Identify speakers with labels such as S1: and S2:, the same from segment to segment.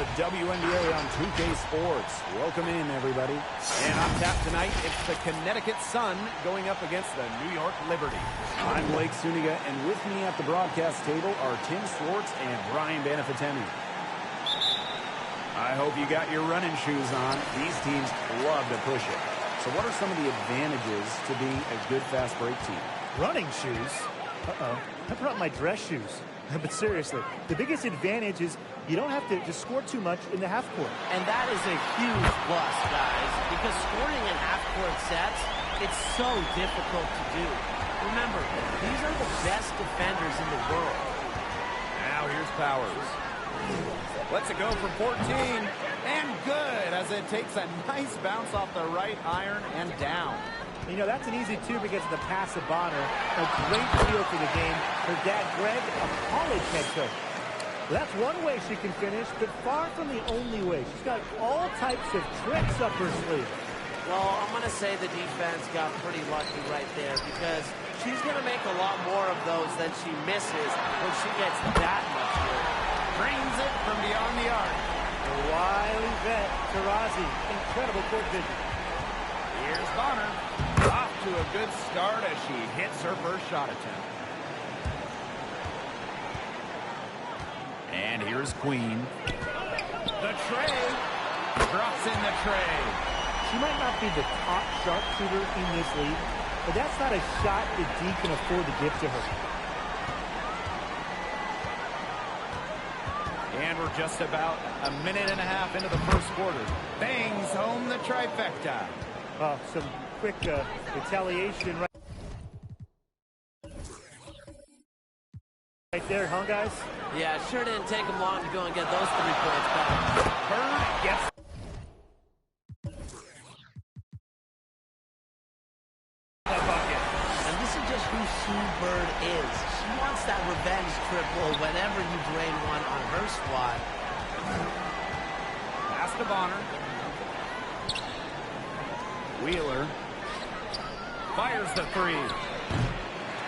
S1: the WNBA on 2K Sports. Welcome in, everybody. And on tap tonight, it's the Connecticut Sun going up against the New York Liberty. I'm Blake Suniga, and with me at the broadcast table are Tim Swartz and Brian Banafitemi. I hope you got your running shoes on. These teams love to push it. So what are some of the advantages to being a good fast break team?
S2: Running shoes? Uh-oh. I brought my dress shoes. But seriously, the biggest advantage is you don't have to just score too much in the half court.
S3: And that is a huge plus, guys, because scoring in half-court sets, it's so difficult to do. Remember, these are the best defenders in the world.
S1: Now here's Powers. Lets it go for 14. And good, as it takes a nice bounce off the right iron and down.
S2: You know, that's an easy two because of the pass of Bonner. A great feel for the game. Her dad, Greg, a college head coach. Well, that's one way she can finish, but far from the only way. She's got all types of tricks up her sleeve.
S3: Well, I'm going to say the defense got pretty lucky right there because she's going to make a lot more of those than she misses when she gets that much work.
S1: Drains it from beyond the arc.
S2: The wily vet, Taurasi. Incredible court vision.
S1: Here's Bonner. Off to a good start as she hits her first shot attempt. And here's Queen. The tray. Drops in the tray.
S2: She might not be the top sharpshooter in this league, but that's not a shot that D can afford to give to her.
S1: And we're just about a minute and a half into the first quarter. Bangs home the trifecta.
S2: Some quick retaliation right there, huh, guys?
S3: Yeah, it sure didn't take them long to go and get those 3 points back.
S1: Bird gets the bucket.
S3: And this is just who Sue Bird is. She wants that revenge triple whenever you drain one on her squad.
S1: Pass to Bonner. Wheeler fires the three.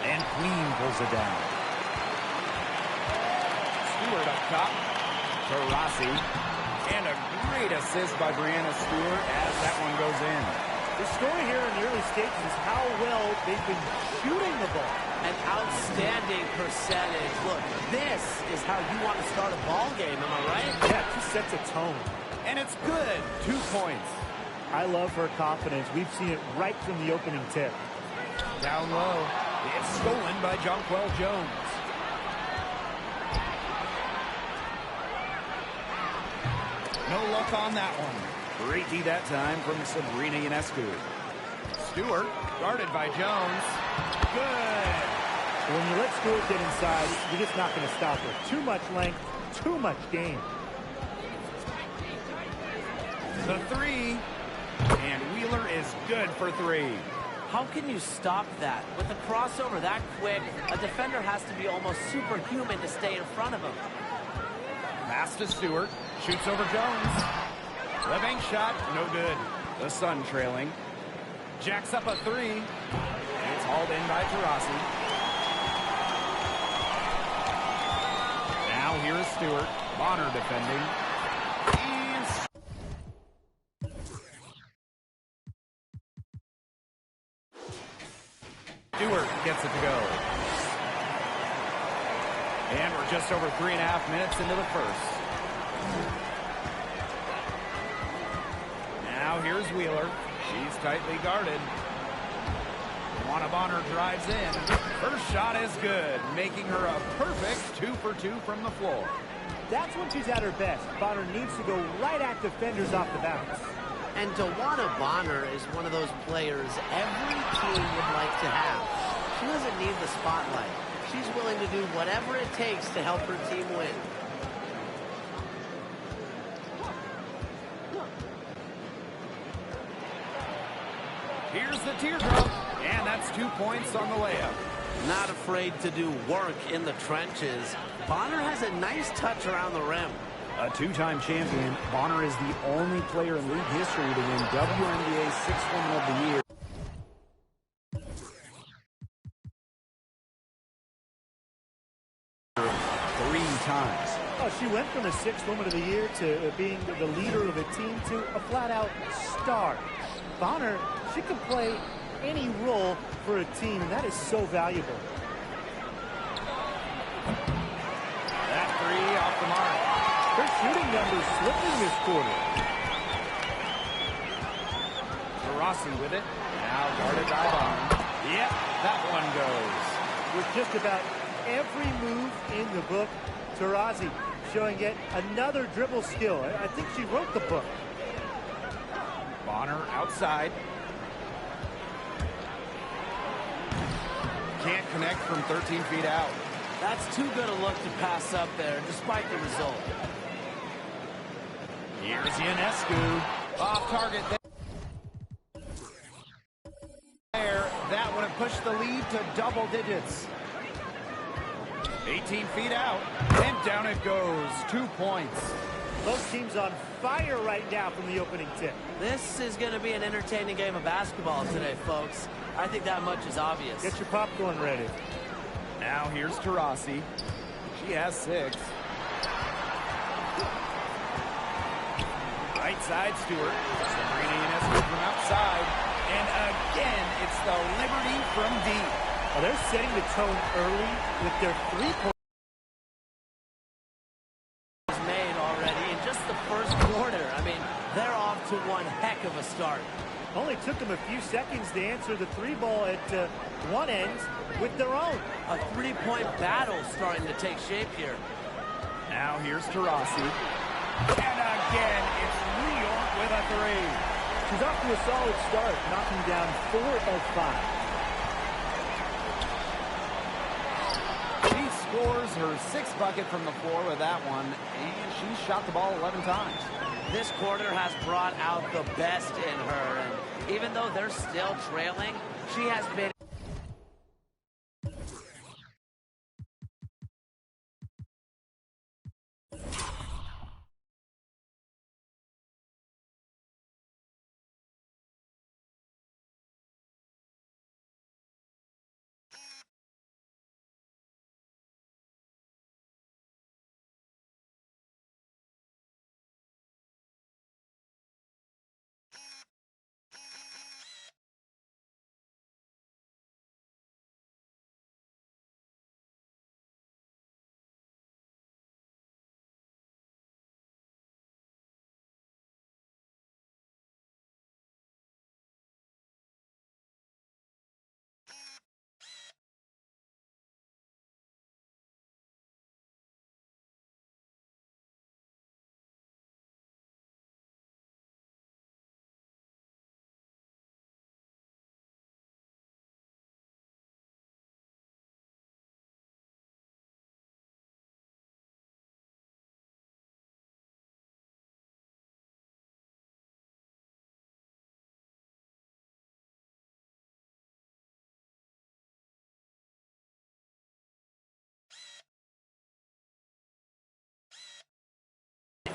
S1: And Queen pulls it down. Stewart up top. Taurasi. And a great assist by Brianna Stewart as that one goes in.
S2: The story here in the early stages is how well they've been shooting the ball.
S3: An outstanding percentage. Look, this is how you want to start a ball game, am I right?
S2: Yeah, it just sets a tone.
S1: And it's good. 2 points.
S2: I love her confidence. We've seen it right from the opening tip.
S1: Down low. It's stolen by Jonquel Jones. No luck on that one. Great D that time from Sabrina Ionescu. Stewart, guarded by Jones. Good.
S2: When you let Stewart get inside, you're just not going to stop her. Too much length, too much game.
S1: The three. And Wheeler is good for 3.
S3: How can you stop that? With a crossover that quick, a defender has to be almost superhuman to stay in front of him.
S1: Pass to Stewart. Shoots over Jones. The bank shot, no good. The Sun trailing. Jacks up a 3. It's hauled in by Taurasi. Now here's Stewart. Bonner defending. And Stewart gets it to go. And we're just over 3.5 minutes into the first. Now here's Wheeler. She's tightly guarded. Juana Bonner drives in. First shot is good, making her a perfect 2 for 2 from the floor.
S2: That's when she's at her best. Bonner needs to go right at defenders off the bounce.
S3: And Juana Bonner is one of those players every team would like to have. She doesn't need the spotlight. She's willing to do whatever it takes to help her team win.
S1: Here's the teardrop, and that's 2 points on the layup.
S3: Not afraid to do work in the trenches. Bonner has a nice touch around the rim.
S1: A 2-time champion, Bonner is the only player in league history to win WNBA Sixth Woman of the Year.
S2: went from a 6th Woman of the Year to being the leader of a team to a flat-out star. Bonner, she can play any role for a team, and that is so valuable.
S1: That three off the mark.
S2: Her shooting numbers slipping this quarter.
S1: Rossi with it. Now guarded by Bonner. Yep, that one goes.
S2: With just about every move in the book, Taurasi showing yet another dribble skill. I think she wrote the book.
S1: Bonner outside. Can't connect from 13 feet out.
S3: That's too good a look to pass up there, despite the result.
S1: Here's Ionescu. Off target there. That would have pushed the lead to double digits. 18 feet out, and down it goes. 2 points.
S2: Both teams on fire right now from the opening tip.
S3: This is going to be an entertaining game of basketball today, folks. I think that much is obvious.
S2: Get your popcorn ready.
S1: Now here's Taurasi. She has 6. Right side, Stewart. Sabrina Ionescu from outside. And again, it's the Liberty from deep.
S2: Well, they're setting the tone early with their three-point
S3: made already in just the first quarter. I mean, they're off to one heck of a start.
S2: Only took them a few seconds to answer the three ball at one end with their own.
S3: A three-point battle starting to take shape here.
S1: Now here's Taurasi. And again, it's New York with a 3.
S2: She's off to a solid start, knocking down 4 of 5.
S1: She scores her 6th bucket from the floor with that one, and she shot the ball 11 times.
S3: This quarter has brought out the best in her, and even though they're still trailing, she has been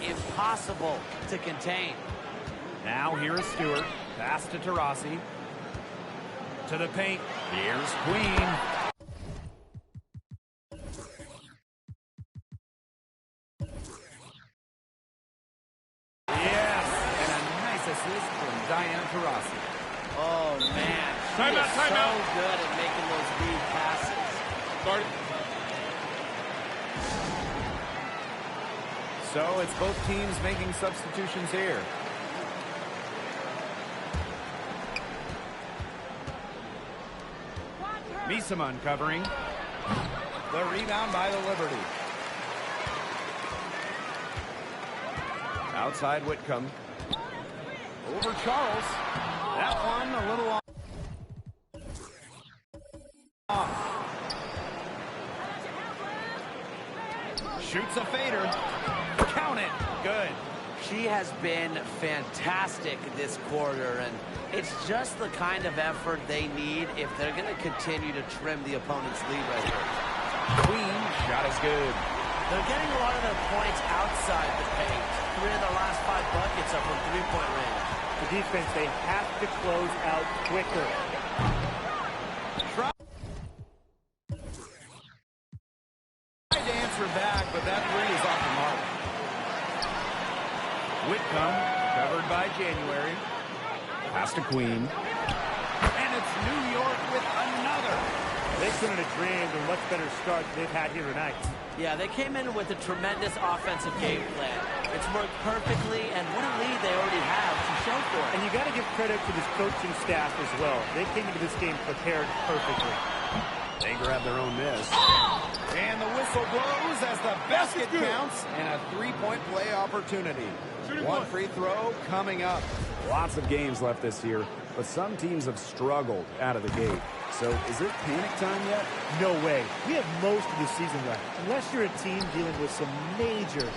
S3: impossible to contain.
S1: Now here is Stewart. Pass to Taurasi. To the paint. Here's Queen. Yes, and a nice assist from Diana Taurasi.
S3: Oh, man. She
S1: Timeout,
S3: is
S1: timeout.
S3: so good at making those read passes.
S1: Start. So it's both teams making substitutions here. Misama covering. The rebound by the Liberty. Outside Whitcomb. Over Charles. That one a little off. Shoots a fader. Count it. Good.
S3: She has been fantastic this quarter, and it's just the kind of effort they need if they're going to continue to trim the opponent's lead right here.
S1: Queen shot is good.
S3: They're getting a lot of their points outside the paint. 3 of their last 5 buckets are from three-point range.
S2: The defense, they have to close out quicker.
S1: Tried to answer back, but that 3 is off the mark. January. Pass to Queen. And it's New York with another.
S2: They couldn't have dreamed a much better start than they've had here tonight.
S3: Yeah, they came in with a tremendous offensive game plan. It's worked perfectly, and what a lead they already have to show for it.
S2: And you got to give credit to this coaching staff as well. They came into this game prepared perfectly.
S1: They grab their own miss. And the whistle blows as the basket counts and a three-point play opportunity. One free throw coming up. Lots of games left this year, but some teams have struggled out of the gate. So is it panic time yet?
S2: No way. We have most of the season left. Unless you're a team dealing with some major,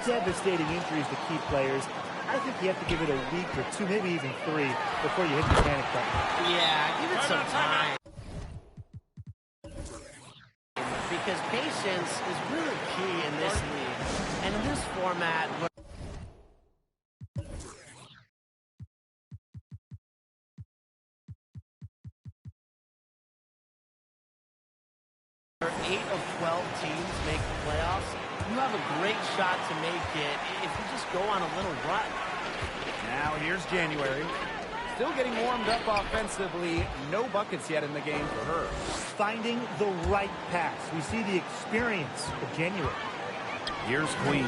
S2: devastating injuries to key players, I think you have to give it a week or two, maybe even 3, before you hit the panic button.
S3: Yeah, give it some time. Because patience is really key in this league. And in this format, where 8 of 12 teams make the playoffs, you have a great shot to make it if you just go on a little run.
S1: Now here's January. Still getting warmed up offensively. No buckets yet in the game for her.
S2: Finding the right pass. We see the experience of January.
S1: Here's Queen.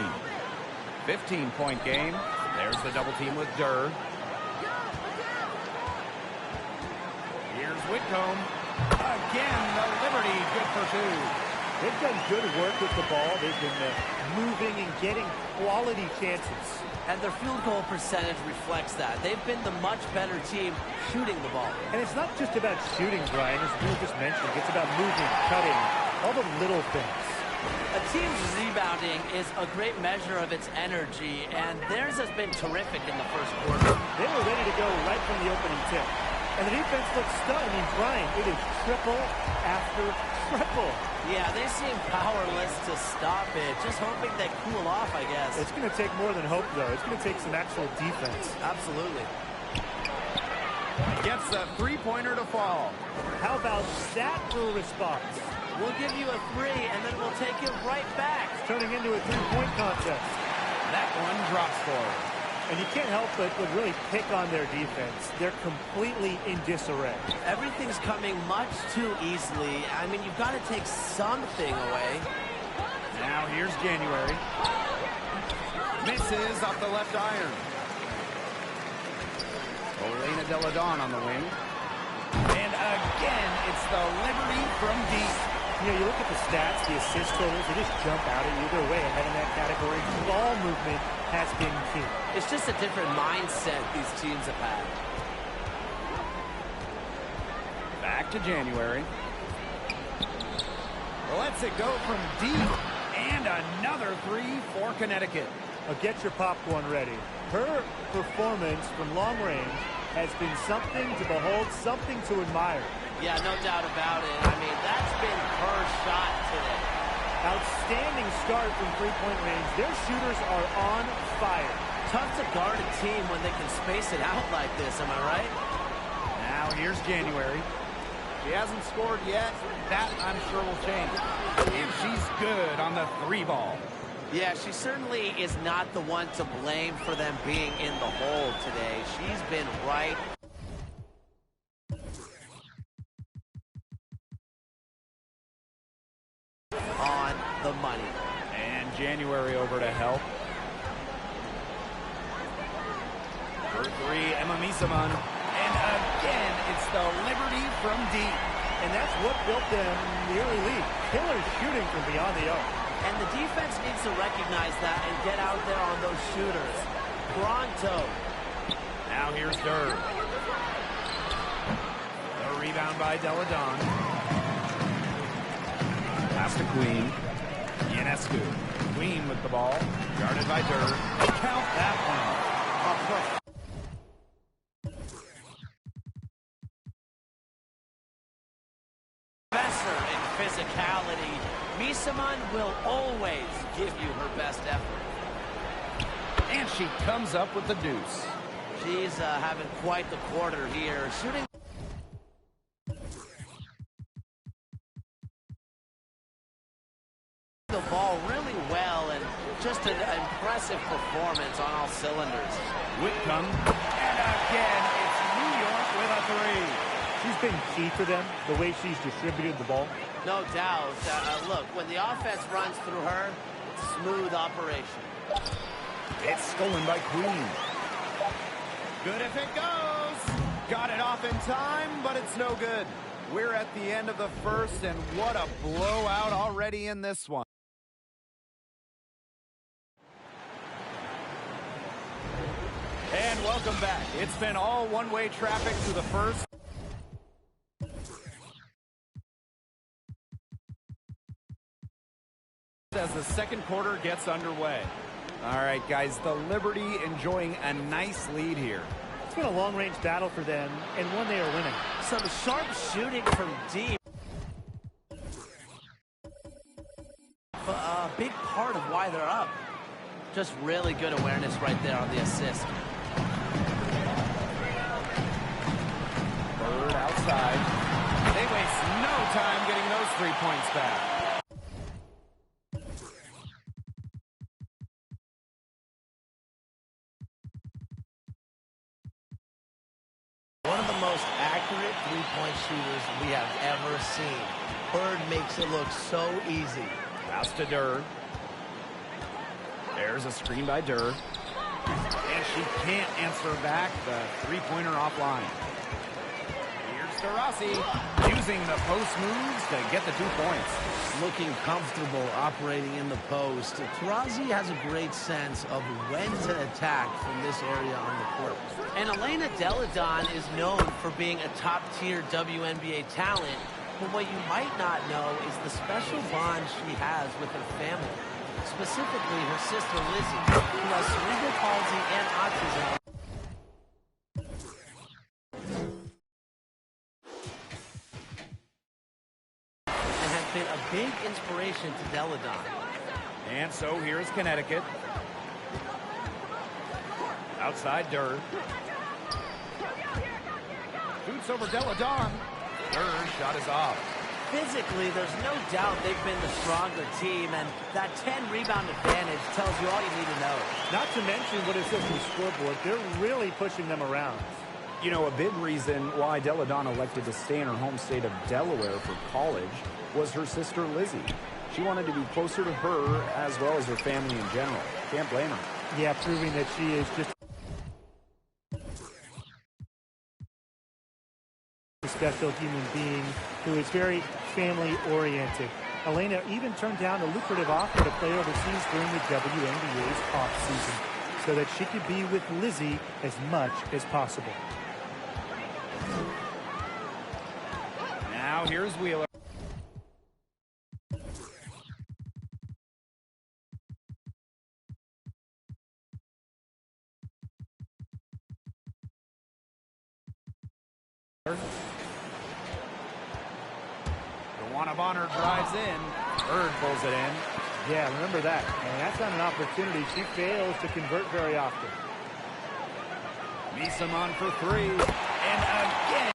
S1: 15-point game. There's the double team with Durr. Here's Whitcomb. Again, the Liberty, good for 2.
S2: They've done good work with the ball. They've been moving and getting quality chances.
S3: And their field goal percentage reflects that. They've been the much better team shooting the ball.
S2: And it's not just about shooting, Brian, as Bill just mentioned. It's about moving, cutting, all the little things.
S3: A team's rebounding is a great measure of its energy, and theirs has been terrific in the first quarter.
S2: They were ready to go right from the opening tip. And the defense looks stunned. I mean, Brian, it is triple after triple.
S3: Yeah, they seem powerless to stop it. Just hoping they cool off, I guess.
S2: It's going to take more than hope, though. It's going to take some actual defense.
S3: Absolutely.
S1: Gets a three-pointer to fall.
S2: How about that for a response?
S3: We'll give you a 3, and then we'll take it right back.
S2: It's turning into a 3-point contest.
S1: That one drops for her.
S2: And you can't help but really pick on their defense. They're completely in disarray.
S3: Everything's coming much too easily. I mean, you've got to take something away.
S1: Now here's January. Misses off the left iron. Elena Deladon on the wing. And again, it's the Liberty from deep.
S2: You know, you look at the stats, the assist totals, they just jump out at you. They're way ahead in that category. Ball movement has been key.
S3: It's just a different mindset these teams have had.
S1: Back to January. Lets it go from deep. And another 3 for Connecticut.
S2: Now get your popcorn ready. Her performance from long range has been something to behold, something to admire.
S3: Yeah, no doubt about it. I mean, that's been her shot today.
S2: Outstanding start from three-point range. Their shooters are on fire.
S3: Tough to guard a team when they can space it out like this, am I right?
S1: Now here's January. She hasn't scored yet. That, I'm sure, will change. And she's good on the 3-ball.
S3: Yeah, she certainly is not the one to blame for them being in the hole today. She's been right on the money.
S1: And January over to help. For 3, Emma Misaman. And again, it's the Liberty from deep.
S2: And that's what built them the early lead. Killer shooting from beyond the arc.
S3: And the defense needs to recognize that and get out there on those shooters. Pronto.
S1: Now here's Durr. The rebound by Deladon. Pass to Queen. Ionescu. Queen with the ball. Guarded by Durr. Count that one.
S3: Professor in physicality. Misaman will always give you her best effort.
S1: And she comes up with the deuce.
S3: She's having quite the quarter here. Shooting the ball really well, and just an impressive performance on all cylinders.
S1: Whitcomb
S2: been key for them, the way she's distributed the ball.
S3: No doubt. Look, when the offense runs through her, it's smooth operation.
S1: It's stolen by Queen. Good if it goes. Got it off in time, but it's no good. We're at the end of the first, and what a blowout already in this one. And welcome back. It's been all one-way traffic through the first. As the second quarter gets underway. All right, guys, the Liberty enjoying a nice lead here.
S2: It's been a long-range battle for them, and one they are winning.
S3: Some sharp shooting from deep. A big part of why they're up. Just really good awareness right there on the assist.
S1: Bird outside. They waste no time getting those 3 points back.
S3: One of the most accurate three-point shooters we have ever seen. Bird makes it look so easy.
S1: Pass to Durr. There's a screen by Durr. And she can't answer back. The three-pointer offline. Here's to Rossi. Using the post moves to get the 2 points.
S3: Looking comfortable operating in the post. Taurasi has a great sense of when to attack from this area on the court. And Elena Delle Donne is known for being a top-tier WNBA talent, but what you might not know is the special bond she has with her family, specifically her sister Lizzie, who has cerebral palsy and autism. Been a big inspiration to Delle Donne.
S1: And so here's Connecticut. Outside Durr. Shoots over Delle Donne. Durr's shot is off.
S3: Physically, there's no doubt they've been the stronger team, and that 10-rebound advantage tells you all you need to know.
S2: Not to mention what it says on the scoreboard, they're really pushing them around.
S1: You know, a big reason why Delle Donne elected to stay in her home state of Delaware for college was her sister Lizzie. She wanted to be closer to her as well as her family in general. Can't blame her.
S2: Yeah, proving that she is just a special human being who is very family-oriented. Elena even turned down a lucrative offer to play overseas during the WNBA's offseason so that she could be with Lizzie as much as possible.
S1: Now here's Wheeler. Bonner drives in. Bird pulls it in.
S2: Yeah, remember that. And that's not an opportunity she fails to convert very often.
S1: Meesum on for three. And again.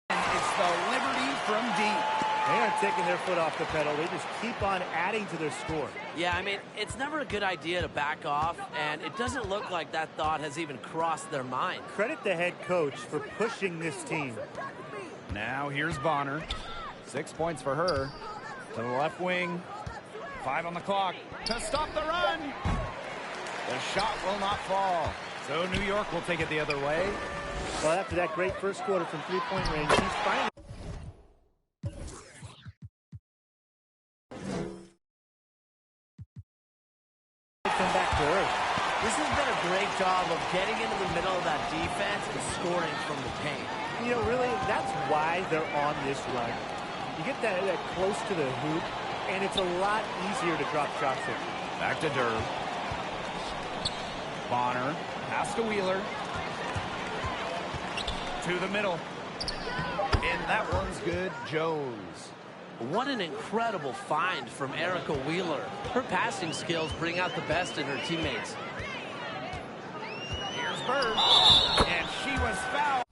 S1: It's the Liberty from deep.
S2: They aren't taking their foot off the pedal. They just keep on adding to their score.
S3: Yeah, I mean, it's never a good idea to back off, and it doesn't look like that thought has even crossed their mind.
S2: Credit the head coach for pushing this team.
S1: Now here's Bonner. 6 points for her. To the left wing. 5 on the clock. To stop the run. The shot will not fall. So New York will take it the other way.
S2: Well, after that great first quarter from three-point range, he's finally come back to earth.
S3: This has been a great job of getting into the middle of that defense and scoring from the paint.
S2: You know, really, that's why they're on this run. You get that close to the hoop, and it's a lot easier to drop shots in.
S1: Back to Durr. Bonner. Pass to Wheeler. To the middle. And that one's good. Jones.
S3: What an incredible find from Erica Wheeler. Her passing skills bring out the best in her teammates.
S1: Here's Bird. And she was fouled.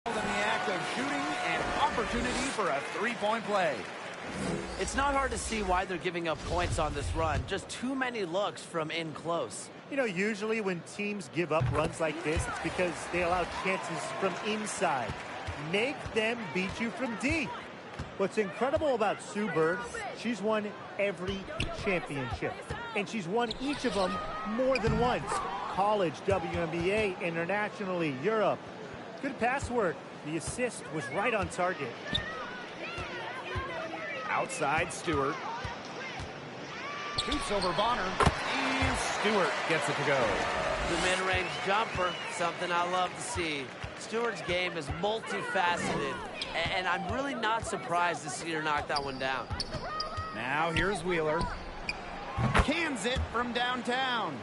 S1: In the act of shooting, and opportunity for a three-point play.
S3: It's not hard to see why they're giving up points on this run. Just too many looks from in close.
S2: You know, usually when teams give up runs like this, it's because they allow chances from inside. Make them beat you from deep. What's incredible about Sue Bird, she's won every championship. And she's won each of them more than once. College, WNBA, internationally, Europe. Good pass work. The assist was right on target.
S1: Outside Stewart. Shoots over Bonner. And Stewart gets it to go.
S3: The mid-range jumper, something I love to see. Stewart's game is multifaceted, and I'm really not surprised to see her knock that one down.
S1: Now here's Wheeler. Cans it from downtown.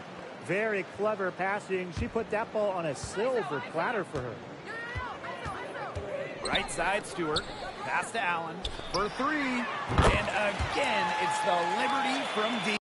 S2: Very clever passing. She put that ball on a silver platter for her.
S1: Right side Stewart. Pass to Allen for three. And again, it's the Liberty from deep.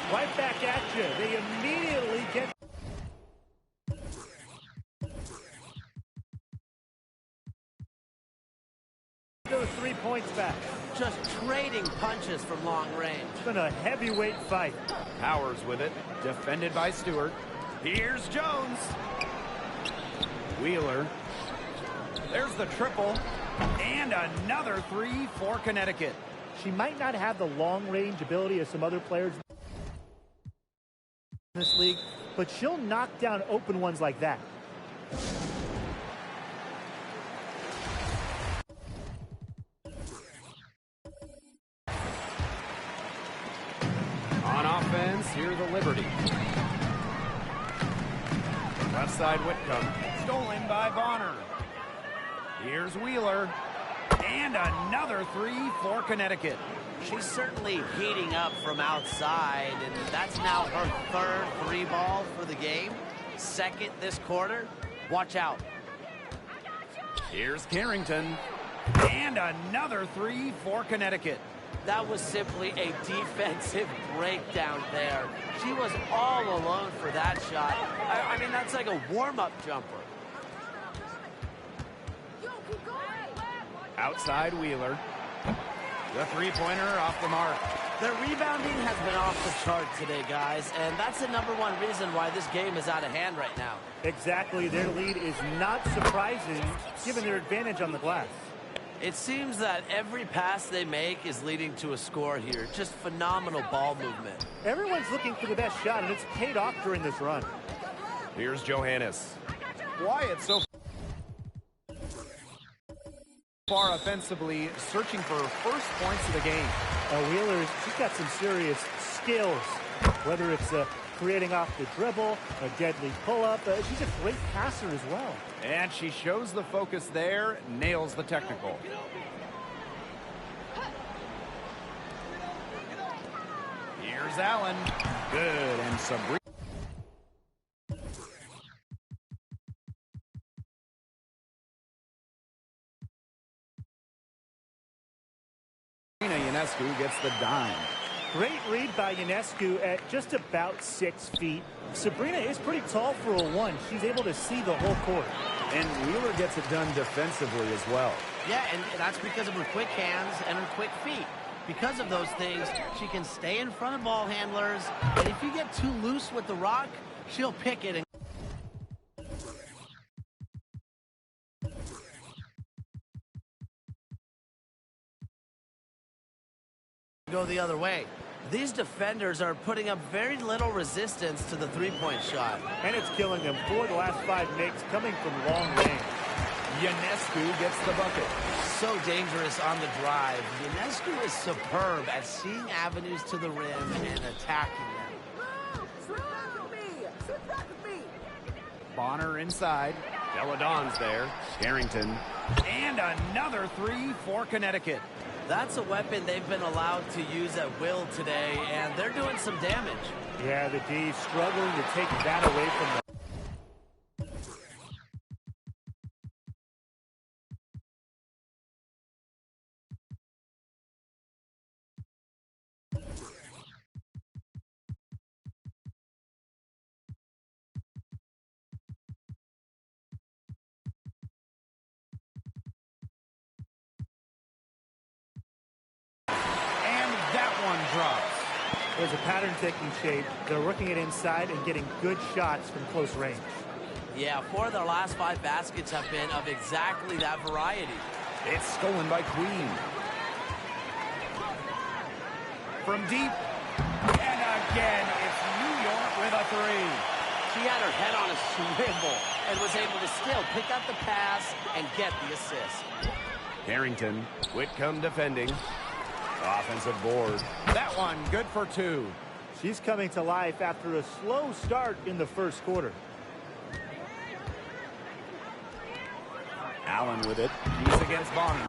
S2: Right back at you. They immediately get... those 3 points back.
S3: Just trading punches from long range.
S2: It's been a heavyweight fight.
S1: Powers with it. Defended by Stewart. Here's Jones. Wheeler. There's the triple. And another three for Connecticut.
S2: She might not have the long-range ability of some other players in this league, but she'll knock down open ones like that.
S1: On offense, here the Liberty. Left side Whitcomb. Stolen by Bonner. Here's Wheeler. And another three for Connecticut.
S3: She's certainly heating up from outside, and that's now her third three ball for the game. Second this quarter. Watch out.
S1: Here's Carrington. And another three for Connecticut.
S3: That was simply a defensive breakdown there. She was all alone for that shot. I mean, that's like a warm-up jumper.
S1: Outside Wheeler. The three-pointer off the mark.
S3: Their rebounding has been off the chart today, guys, and that's the number one reason why this game is out of hand right now.
S2: Exactly. Their lead is not surprising, given their advantage on the glass.
S3: It seems that every pass they make is leading to a score here. Just phenomenal ball movement.
S2: Everyone's looking for the best shot, and it's paid off during this run.
S1: Here's Johannes. Wyatt so far offensively, searching for first points of the game.
S2: Wheeler, she's got some serious skills, whether it's creating off the dribble, a deadly pull-up. She's a great passer as well.
S1: And she shows the focus there, nails the technical. Here's Allen. Good, and Sabrina. Ionescu gets the dime.
S2: Great read by Ionescu at just about 6 feet. Sabrina is pretty tall for a one. She's able to see the whole court.
S1: And Wheeler gets it done defensively as well.
S3: Yeah, and that's because of her quick hands and her quick feet. Because of those things, she can stay in front of ball handlers, and if you get too loose with the rock, she'll pick it and go the other way. These defenders are putting up very little resistance to the three-point shot.
S2: And it's killing them. 4 of the last 5 makes coming from long range.
S1: Ionescu gets the bucket.
S3: So dangerous on the drive. Ionescu is superb at seeing avenues to the rim and attacking them.
S1: Bonner inside. Deladon's there. Carrington. And another three for Connecticut.
S3: That's a weapon they've been allowed to use at will today, and they're doing some damage.
S2: Yeah, the D struggling to take that away from them.
S1: Drops.
S2: There's a pattern taking shape. They're working it inside and getting good shots from close range.
S3: Yeah, 4 of their last 5 baskets have been of exactly that variety.
S1: It's stolen by Queen. From deep. And again, it's New York with a 3.
S3: She had her head on a swivel and was able to still pick up the pass and get the assist.
S1: Harrington, Whitcomb defending. Offensive board. That one good for 2.
S2: She's coming to life after a slow start in the first quarter.
S1: Allen with it. He's against Bonner.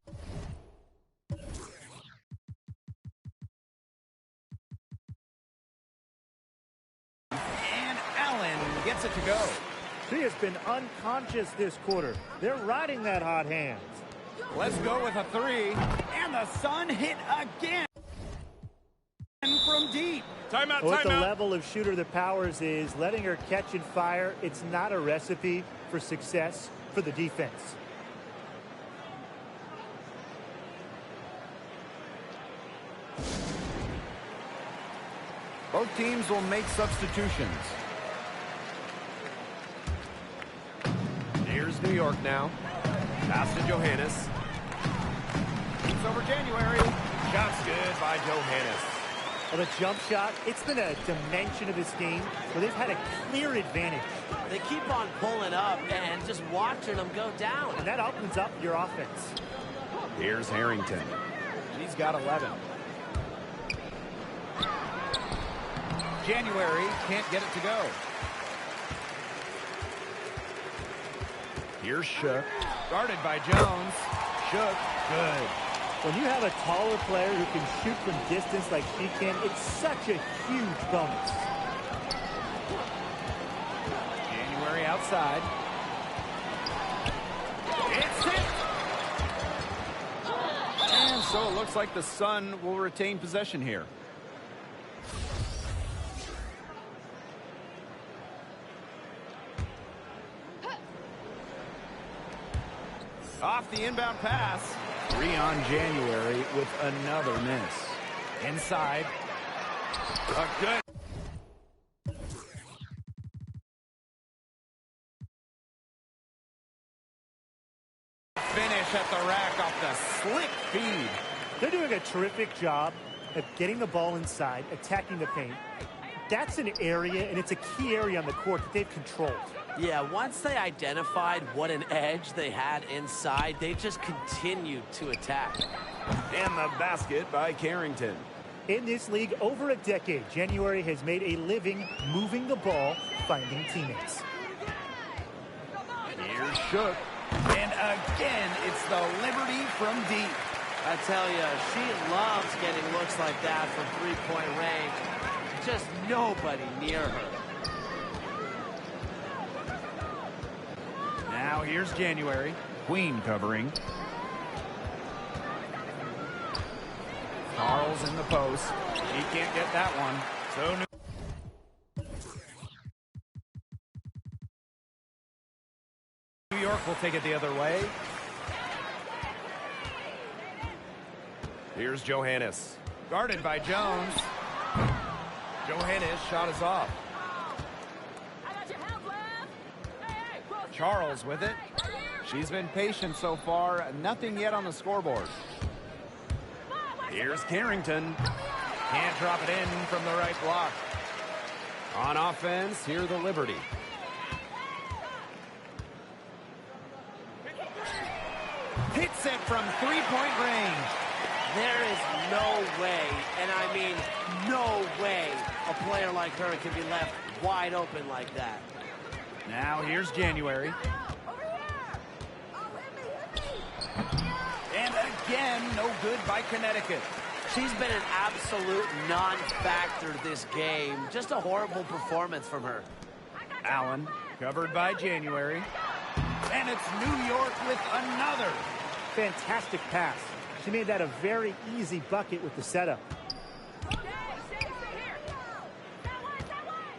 S1: And Allen gets it to go.
S2: She has been unconscious this quarter. They're riding that hot hand.
S1: Let's go with a 3. And the Sun hit again from deep. Timeout,
S2: With the level of shooter that Powers is, letting her catch and fire, it's not a recipe for success for the defense.
S1: Both teams will make substitutions. Here's New York now. Pass to Johannes. It's over January. Shot's good by Johannes.
S2: Well, the jump shot, it's been a dimension of this game where they've had a clear advantage.
S3: They keep on pulling up and just watching them go down.
S2: And that opens up your offense.
S1: Here's Harrington. She's got 11. January can't get it to go. Here's Shook. Guarded by Jones. Shook, good.
S2: When you have a taller player who can shoot from distance like she can, it's such a huge bonus.
S1: January outside. It's hit! And so it looks like the Sun will retain possession here. Off the inbound pass. 3 on January with another miss. Inside. A good. Finish at the rack off the slick feed.
S2: They're doing a terrific job of getting the ball inside, attacking the paint. That's an area, and it's a key area on the court that they've controlled.
S3: Yeah, once they identified what an edge they had inside, they just continued to attack.
S1: And the basket by Carrington.
S2: In this league, over a decade, January has made a living moving the ball, finding teammates.
S1: Here's Shook. And again, it's the Liberty from deep.
S3: I tell you, she loves getting looks like that from three-point range. Just nobody near her.
S1: Now here's January. Queen covering. Charles in the post. He can't get that one. So New York will take it the other way. Here's Johannes. Guarded by Jones. Johannes shot is off. Charles with it. She's been patient so far. Nothing yet on the scoreboard. Here's Carrington. Can't drop it in from the right block. On offense, here the Liberty. Hits it from three-point range.
S3: There is no way, and I mean no way, a player like her can be left wide open like that.
S1: Now here's January. And Again, no good by Connecticut.
S3: She's been an absolute non-factor this game. Just a horrible performance from her.
S1: Allen, covered by January. And it's New York with another.
S2: Fantastic pass. She made that a very easy bucket with the setup.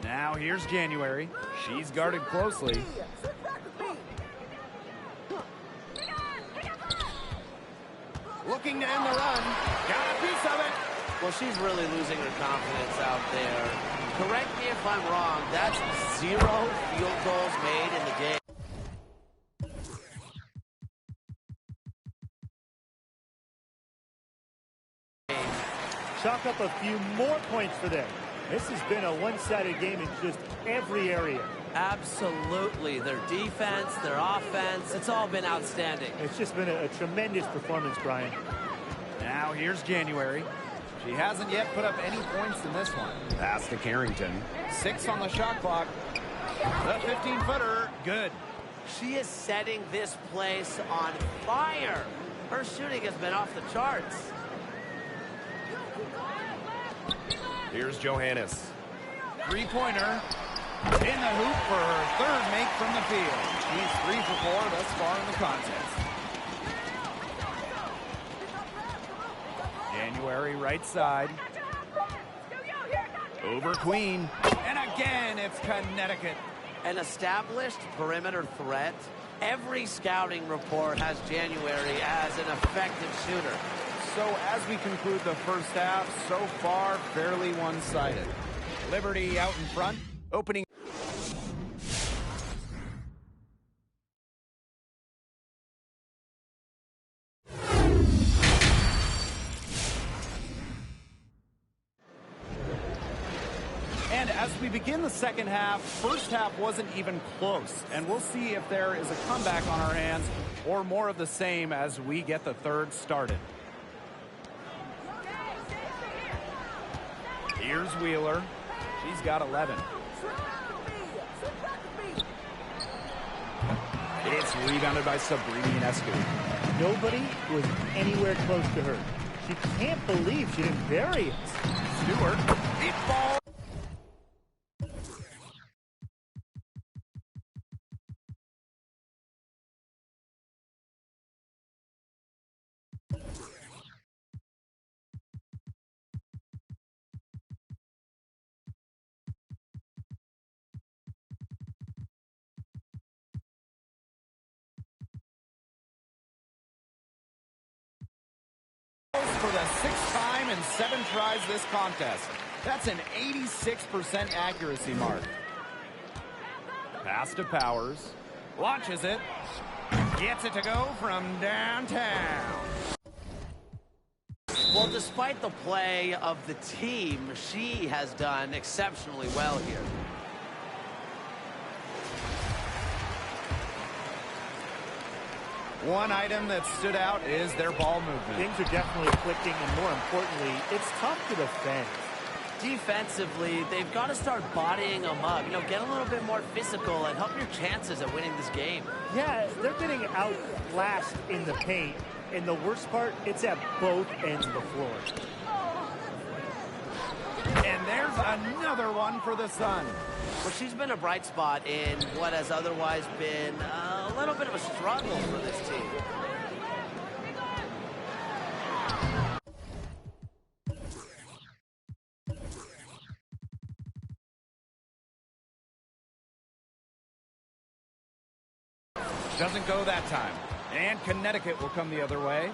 S1: Now here's January. She's guarded closely. Looking to end the run. Got a piece of it.
S3: Well, she's really losing her confidence out there. Correct me if I'm wrong. That's 0 field goals made in the game.
S2: Chalk up a few more points for them. This has been a one-sided game in just every area.
S3: Absolutely. Their defense, their offense, it's all been outstanding.
S2: It's just been a tremendous performance, Brian.
S1: Now here's January. She hasn't yet put up any points in this one. Pass to Carrington. 6 on the shot clock. The 15-footer, good.
S3: She is setting this place on fire. Her shooting has been off the charts.
S1: Here's Johannes. Three-pointer. In the hoop for her third make from the field. She's 3 for 4 thus far in the contest. January right side. Over Queen. And again, it's Connecticut.
S3: An established perimeter threat. Every scouting report has January as an effective shooter.
S1: So as we conclude the first half, so far fairly one-sided. Liberty out in front, opening. And as we begin the second half, first half wasn't even close. And we'll see if there is a comeback on our hands or more of the same as we get the third started. Here's Wheeler. She's got 11. It's rebounded by Sabrina-Ionescu.
S2: Nobody was anywhere close to her. She can't believe she didn't bury it.
S1: Stewart, deep ball. For the 6th time in 7 tries this contest. That's an 86% accuracy mark. Pass to Powers. Launches it. Gets it to go from downtown.
S3: Well, despite the play of the team, she has done exceptionally well here.
S1: One item that stood out is their ball movement.
S2: Things are definitely clicking, and more importantly, it's tough to defend.
S3: Defensively, they've got to start bodying them up. You know, get a little bit more physical and help your chances at winning this game.
S2: Yeah, they're getting outclassed in the paint, and the worst part, it's at both ends of the floor.
S1: And there's another one for the Sun.
S3: Well, she's been a bright spot in what has otherwise been a little bit of a struggle for this team.
S1: Doesn't go that time. And Connecticut will come the other way.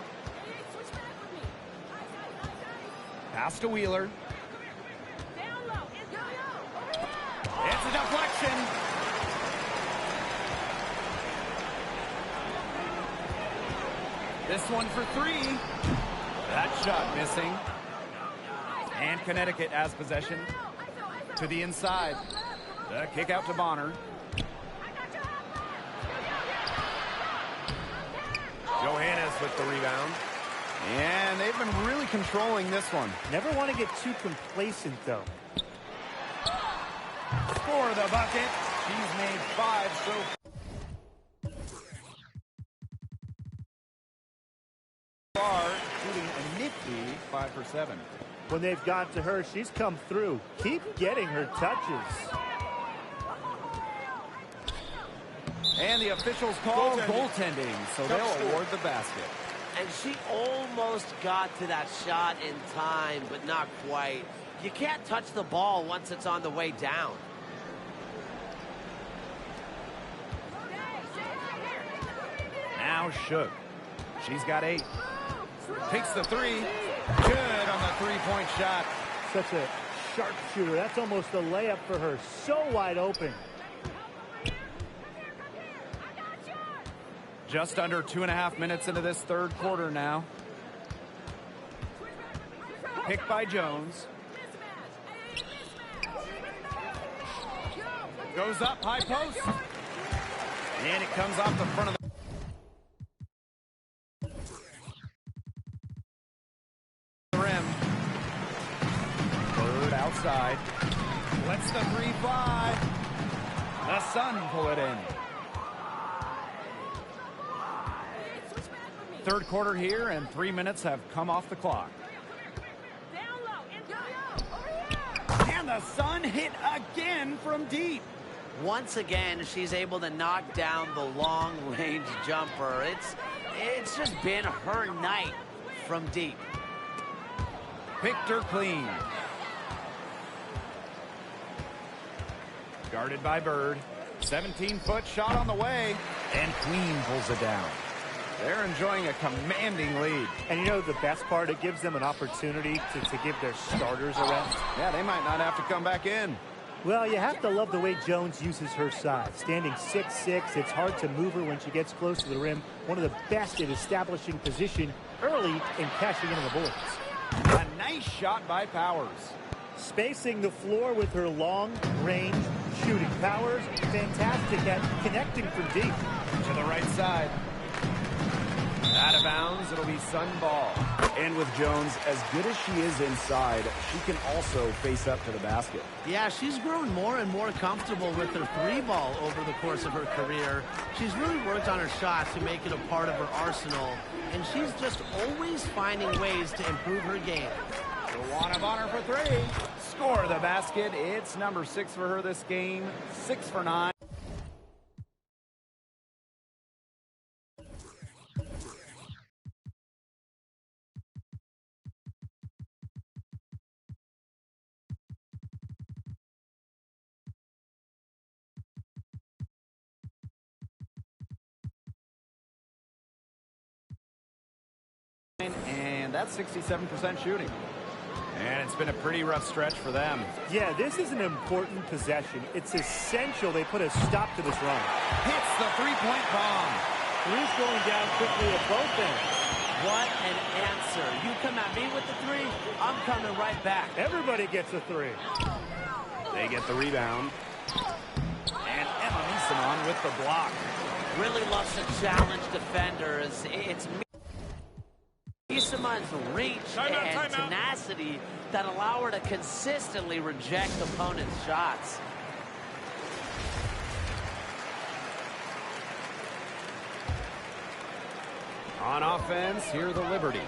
S1: Pass to Wheeler. It's a deflection. This one for 3. That shot missing. And Connecticut has possession. To the inside. The kick out to Bonner. Johannes with the rebound. And they've been really controlling this one.
S2: Never want to get too complacent, though.
S1: For the bucket. She's made 5 so far. 5 for 7.
S2: When they've got to her, she's come through. Keep getting her touches.
S1: And the officials call goaltending, so they'll award the basket.
S3: And she almost got to that shot in time, but not quite. You can't touch the ball once it's on the way down.
S1: Now Shook. She's got 8. Takes the 3. Good on the three-point shot.
S2: Such a sharpshooter. That's almost a layup for her. So wide open.
S1: Just under 2.5 minutes into this third quarter now. Picked by Jones. Goes up, high post. And it comes off the front of the rim. Bird outside. Lets the 3 fly. The Sun pull it in. Third quarter here, and 3 minutes have come off the clock. And the Sun hit again from deep.
S3: Once again, she's able to knock down the long-range jumper. It's just been her night from deep.
S1: Picked her clean. Guarded by Bird. 17-foot shot on the way, and Queen pulls it down. They're enjoying a commanding lead.
S2: And you know the best part? It gives them an opportunity to give their starters a rest.
S1: Yeah, they might not have to come back in.
S2: Well, you have to love the way Jones uses her size. Standing 6'6", it's hard to move her when she gets close to the rim. One of the best at establishing position early and cashing in on the boards.
S1: A nice shot by Powers.
S2: Spacing the floor with her long-range shooting. Powers, fantastic at connecting from deep.
S1: To the right side. Out of bounds, it'll be Sun ball. And with Jones, as good as she is inside, she can also face up to the basket.
S3: Yeah, she's grown more and more comfortable with her 3-ball over the course of her career. She's really worked on her shot to make it a part of her arsenal, and she's just always finding ways to improve her game.
S1: Wand of honor for 3. Score the basket. It's number 6 for her this game. 6 for 9. And that's 67% shooting. And it's been a pretty rough stretch for them.
S2: Yeah, this is an important possession. It's essential they put a stop to this run.
S1: Hits the three-point bomb.
S2: Three's going down quickly at both ends.
S3: What an answer. You come at me with the 3, I'm coming right back.
S2: Everybody gets a 3.
S1: They get the rebound. And Emma Misanon with the block.
S3: Really loves to challenge defenders. It's Isamon's reach and tenacity that allow her to consistently reject opponents' shots.
S1: On offense, here the Liberty.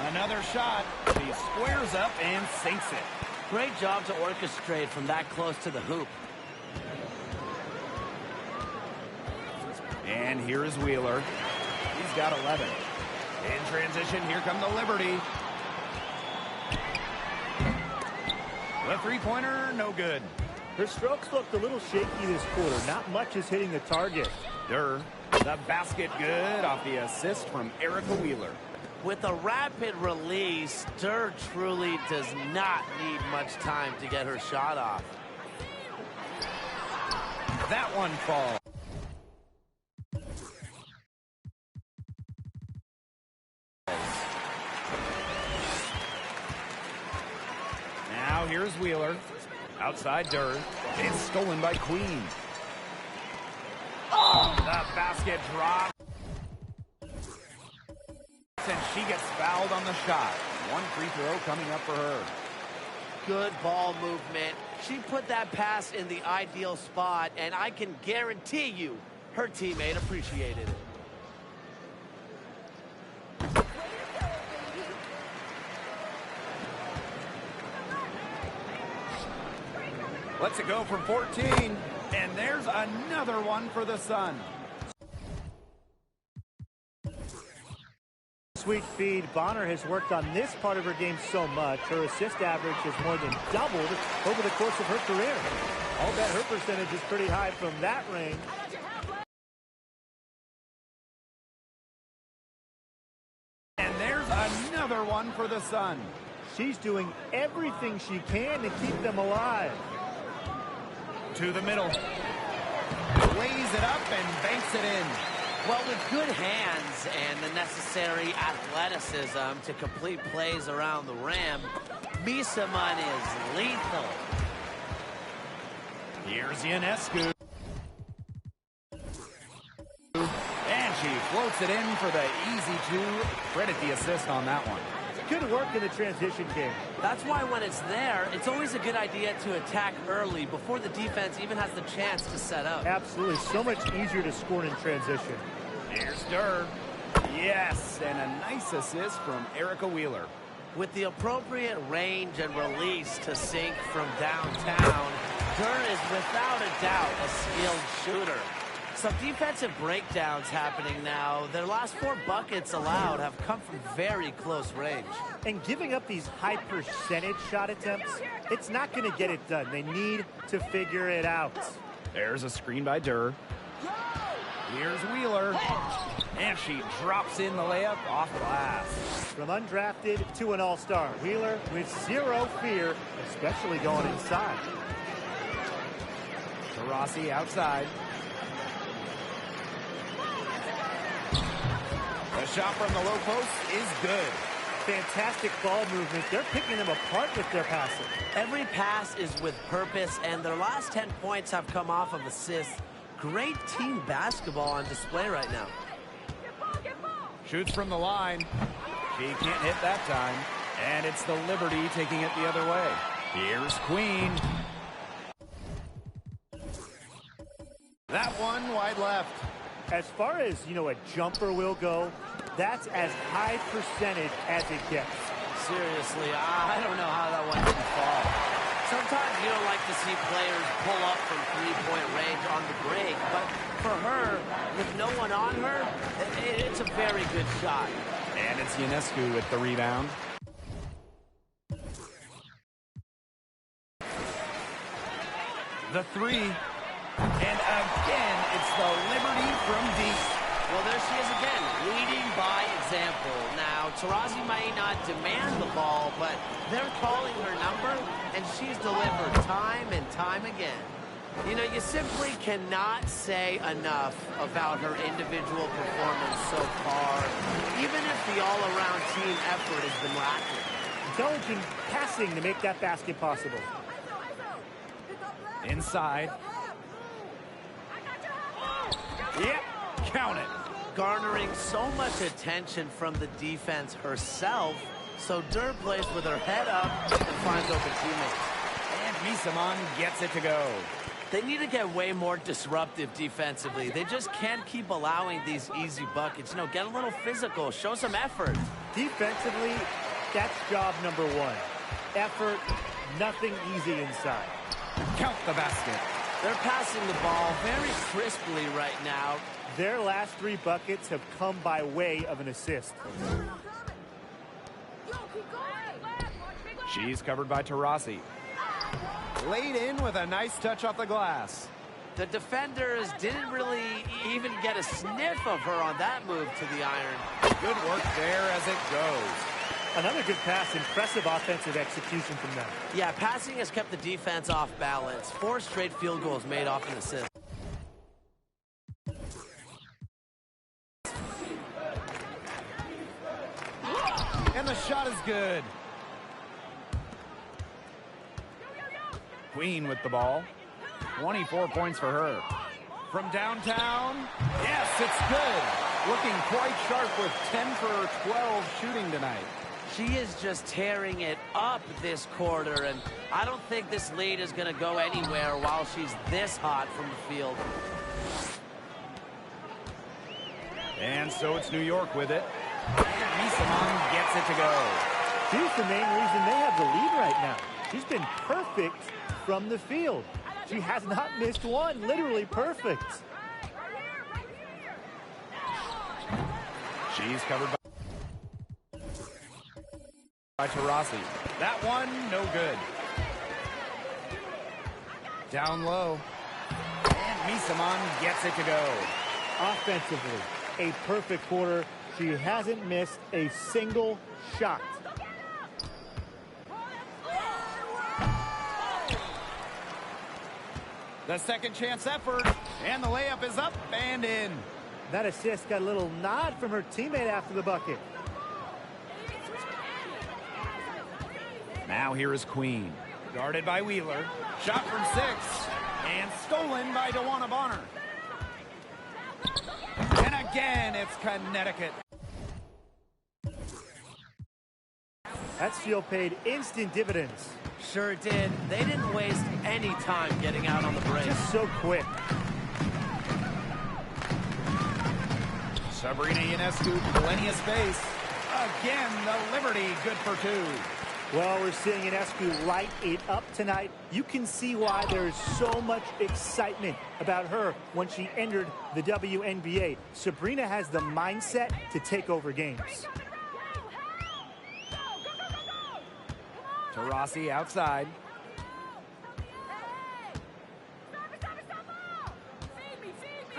S1: Another shot. She squares up and sinks it.
S3: Great job to orchestrate from that close to the hoop.
S1: And here is Wheeler. He's got 11. In transition, here come the Liberty. The three-pointer, no good.
S2: Her strokes looked a little shaky this quarter. Not much is hitting the target.
S1: Durr, the basket good off the assist from Erica Wheeler.
S3: With a rapid release, Durr truly does not need much time to get her shot off.
S1: That one falls. Now here's Wheeler. Outside Durr. It's stolen by Queen. Oh, the basket drop. And she gets fouled on the shot. One free throw coming up for her.
S3: Good ball movement. She put that pass in the ideal spot, and I can guarantee you Her teammate appreciated it.
S1: Lets it go from 14, and there's another one for the Sun.
S2: Sweet feed. Bonner has worked on this part of her game so much. Her assist average has more than doubled over the course of her career. I'll bet her percentage is pretty high from that range.
S1: And there's another one for the Sun.
S2: She's doing everything she can to keep them alive.
S1: To the middle. Lays it up and banks it in.
S3: Well, with good hands and the necessary athleticism to complete plays around the rim, Misaman is lethal.
S1: Here's Ionescu. And she floats it in for the easy two. Credit the assist on that one.
S2: Good work in the transition game.
S3: That's why when it's there, it's always a good idea to attack early before the defense even has the chance to set up.
S2: Absolutely. So much easier to score in transition.
S1: Here's Durr. Yes, and a nice assist from Erica Wheeler.
S3: With the appropriate range and release to sink from downtown, Durr is without a doubt a skilled shooter. Some defensive breakdowns happening now. Their last 4 buckets allowed have come from very close range.
S2: And giving up these high percentage shot attempts, it's not going to get it done. They need to figure it out.
S1: There's a screen by Durr. Here's Wheeler. And she drops in the layup off glass.
S2: From undrafted to an all-star, Wheeler with zero fear, especially going inside.
S1: Taurasi outside. The shot from the low post is good.
S2: Fantastic ball movement. They're picking them apart with their passing.
S3: Every pass is with purpose, and their last 10 points have come off of assists. Great team basketball on display right now.
S1: Shoots from the line. She can't hit that time. And it's the Liberty taking it the other way. Here's Queen. That one wide left.
S2: As far as, a jumper will go, that's as high percentage as it gets.
S3: Seriously, I don't know how that one didn't fall. Sometimes you don't like to see players pull up from three-point range on the break, but for her, with no one on her, it's a very good shot.
S1: And it's Ionescu with the rebound. The three. And again, it's the Liberty from deep.
S3: Well, there she is again, leading by example. Now, Taurasi might not demand the ball, but they're calling her number, and she's delivered time and time again. You simply cannot say enough about her individual performance so far, even if the all-around team effort has been lacking.
S2: Intelligent passing to make that basket possible.
S1: Inside. Yep, count it.
S3: Garnering so much attention from the defense herself, so Durr plays with her head up and finds open teammates.
S1: And Misaman gets it to go.
S3: They need to get way more disruptive defensively. They just can't keep allowing these easy buckets. Get a little physical, show some effort.
S2: Defensively, that's job number one. Effort, nothing easy inside.
S1: Count the basket.
S3: They're passing the ball very crisply right now.
S2: Their last 3 buckets have come by way of an assist.
S1: She's covered by Taurasi. Laid in with a nice touch off the glass.
S3: The defenders didn't really even get a sniff of her on that move to the iron.
S1: Good work there as it goes.
S2: Another good pass. Impressive offensive execution from them.
S3: Yeah, passing has kept the defense off balance. 4 straight field goals made off an assist.
S1: And the shot is good. Queen with the ball. 24 points for her. From downtown. Yes, it's good. Looking quite sharp with 10 for 12 shooting tonight.
S3: She is just tearing it up this quarter, and I don't think this lead is going to go anywhere while she's this hot from the field.
S1: And so it's New York with it. Misamon gets it to go.
S2: She's the main reason they have the lead right now. She's been perfect from the field. She has not missed one, literally perfect.
S1: She's covered by Taurasi. That one, no good. Down low. And Misamon gets it to go.
S2: Offensively, a perfect quarter. She hasn't missed a single shot.
S1: The second chance effort, and the layup is up and in.
S2: That assist got a little nod from her teammate after the bucket.
S1: Now here is Queen. Guarded by Wheeler. Shot from 6. And stolen by DeWanna Bonner. And again, it's Connecticut.
S2: That steal paid instant dividends.
S3: Sure did. They didn't waste any time getting out on the break.
S2: Just so quick.
S1: Sabrina Ionescu, plenty of space. Again, the Liberty, good for 2.
S2: Well, we're seeing Ionescu light it up tonight. You can see why there is so much excitement about her when she entered the WNBA. Sabrina has the mindset to take over games.
S1: Taurasi outside.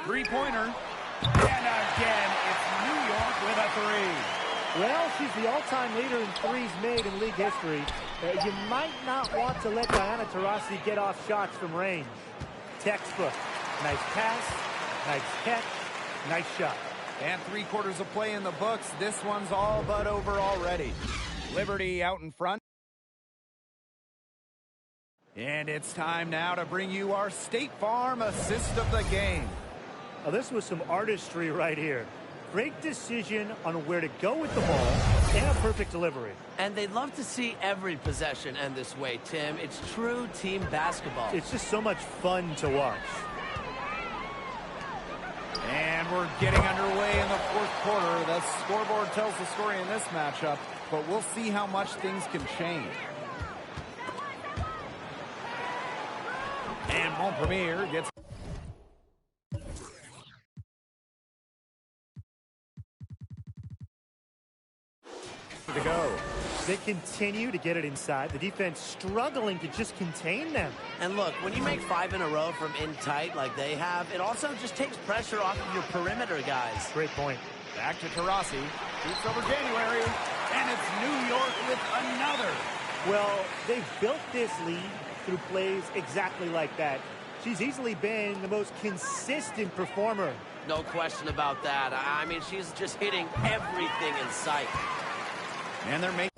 S1: Three-pointer. And again, it's New York with a 3.
S2: Well, she's the all-time leader in threes made in league history. You might not want to let Diana Taurasi get off shots from range. Textbook. Nice pass, nice catch, nice shot.
S1: And 3 quarters of play in the books. This one's all but over already. Liberty out in front. And it's time now to bring you our State Farm assist of the game.
S2: Oh, this was some artistry right here. Great decision on where to go with the ball and a perfect delivery.
S3: And they'd love to see every possession end this way, Tim. It's true team basketball.
S2: It's just so much fun to watch.
S1: And we're getting underway in the 4th quarter. The scoreboard tells the story in this matchup, but we'll see how much things can change. And Montpremier gets to go.
S2: They continue to get it inside. The defense struggling to just contain them.
S3: And look, when you make 5 in a row from in tight like they have, it also just takes pressure off of your perimeter guys.
S2: Great point.
S1: Back to Taurasi. Shoots over January. And it's New York with another.
S2: Well, they've built this lead through plays exactly like that. She's easily been the most consistent performer.
S3: No question about that. I mean, she's just hitting everything in sight.
S1: And they're making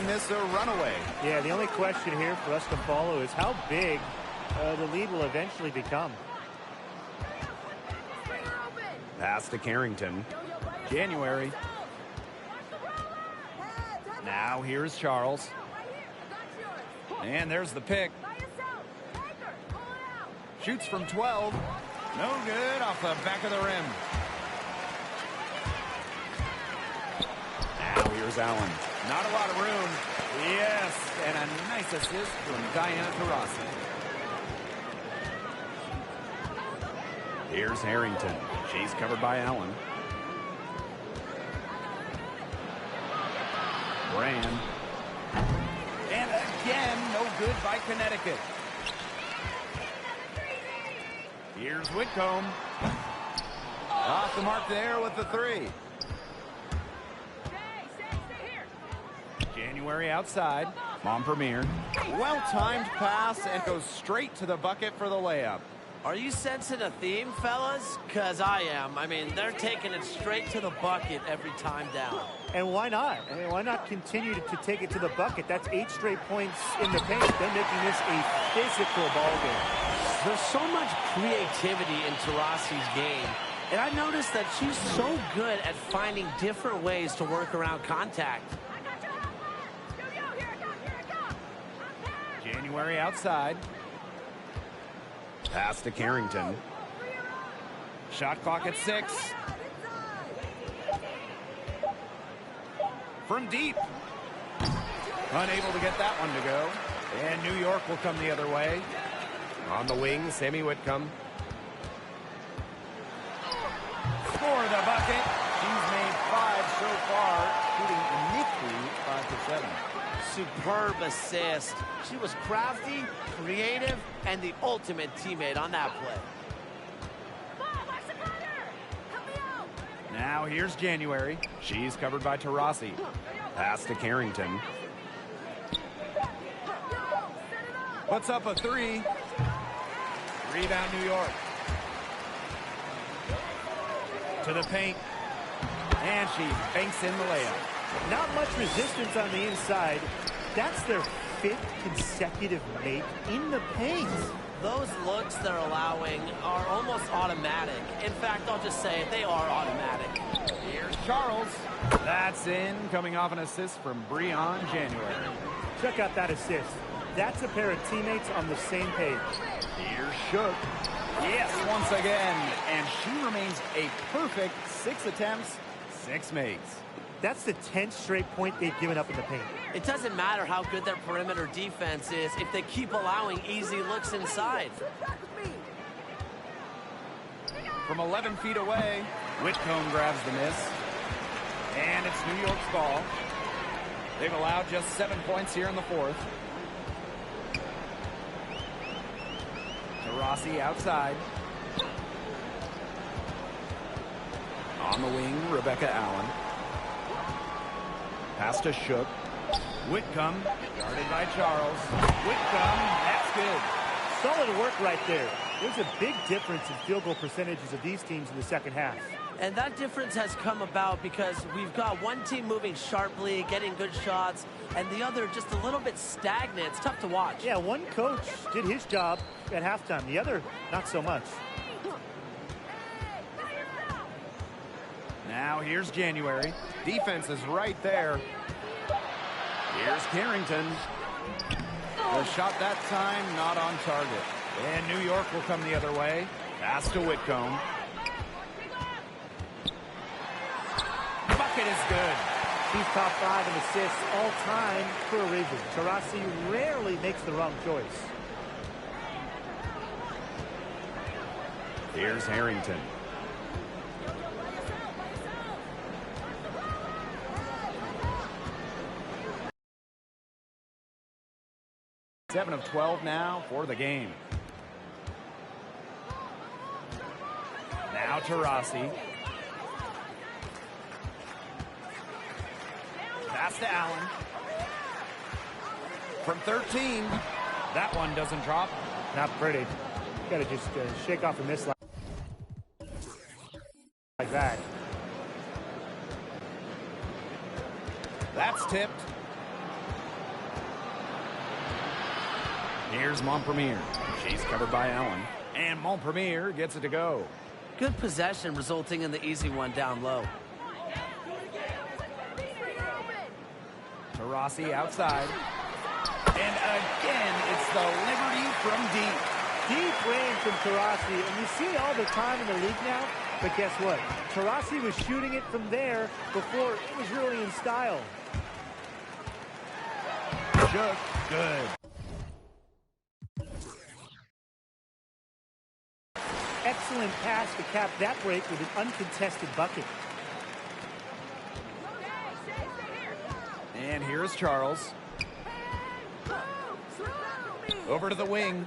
S1: this a runaway.
S2: Yeah, the only question here for us to follow is how big the lead will eventually become.
S1: Pass to Carrington. January. Now here's Charles. And there's the pick. Shoots from 12. No good off the back of the rim. Now here's Allen. Not a lot of room. Yes, and a nice assist from Diana Taurasi. Here's Harrington. She's covered by Allen. Brand. And again, no good by Connecticut. Here's Whitcomb. Off the mark there with the 3. January outside. Montpremier. Well-timed pass and goes straight to the bucket for the layup.
S3: Are you sensing a theme, fellas? Because I am. I mean, they're taking it straight to the bucket every time down.
S2: And why not? I mean, why not continue to take it to the bucket? That's 8 straight points in the paint. They're making this a physical ball game.
S3: There's so much creativity in Taurasi's game. And I noticed that she's so good at finding different ways to work around contact.
S1: January outside. Pass to Carrington. Shot clock at 6. From deep. Unable to get that one to go. And New York will come the other way. On the wing, Sammy Whitcomb. For the bucket. She's made 5 so far, shooting a nifty 5 for 7.
S3: Superb assist. She was crafty, creative, and the ultimate teammate on that play.
S1: Now here's January. She's covered by Taurasi. Pass to Carrington. Puts up a 3. Rebound New York. To the paint. And she banks in the layup.
S2: Not much resistance on the inside. That's their 5th consecutive make in the paint.
S3: Those looks they're allowing are almost automatic. In fact, I'll just say it, they are automatic.
S1: Here's Charles. That's in, coming off an assist from Breon January.
S2: Check out that assist. That's a pair of teammates on the same page.
S1: Here's Shook. Yes, once again. And she remains a perfect 6 attempts, 6 makes.
S2: That's the 10th straight point they've given up in the paint.
S3: It doesn't matter how good their perimeter defense is if they keep allowing easy looks inside.
S1: From 11 feet away, Whitcomb grabs the miss. And it's New York's ball. They've allowed just 7 points here in the 4th. Taurasi outside. On the wing, Rebecca Allen. Pass to Shook. Whitcomb, guarded by Charles. Whitcomb, that's good.
S2: Solid work right there. There's a big difference in field goal percentages of these teams in the second half.
S3: And that difference has come about because we've got one team moving sharply, getting good shots, and the other just a little bit stagnant. It's tough to watch.
S2: Yeah, one coach did his job at halftime. The other, not so much.
S1: Now here's January. Defense is right there. Here's Carrington. The shot that time not on target. And New York will come the other way. Pass to Whitcomb. Bucket is good.
S2: She's top 5 in assists all time for a reason. Taurasi rarely makes the wrong choice.
S1: Here's Harrington. Seven of 12 now for the game. Now Taurasi. Pass to Allen. From 13. That one doesn't drop.
S2: Not pretty. Got to just shake off a miss like that.
S1: That's tipped. Here's Montpremier. She's covered by Allen. And Montpremier gets it to go.
S3: Good possession resulting in the easy one down low.
S1: Taurasi outside. And again, it's the Liberty from deep.
S2: Deep range from Taurasi, and you see it all the time in the league now. But guess what? Taurasi was shooting it from there before it was really in style.
S1: Shook. Good.
S2: Excellent pass to cap that break with an uncontested bucket.
S1: And here's Charles. Over to the wing.